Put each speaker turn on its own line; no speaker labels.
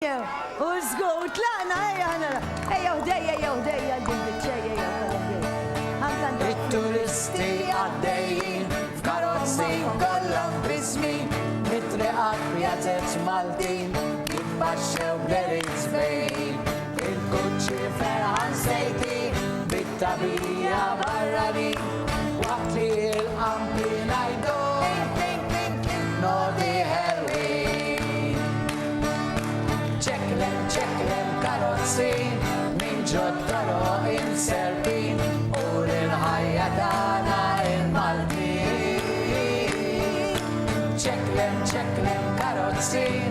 Użgu, tlaqna, ejja, din bitċejja,
Il-turisti għaddejjin f'karozzi kollha f'bismin, mit-triqat pjazzett Maltin jibbaxxew b'lerit żbejjin. Il-kuċċi ferħan sejtin bit-tabija barranin, waqt li l-qampi ngħidu nodi Halloween. ċeklem karozzi min ġottoro inserbin u l-ħajja tagħna il-Maltin. ċeklem karozzi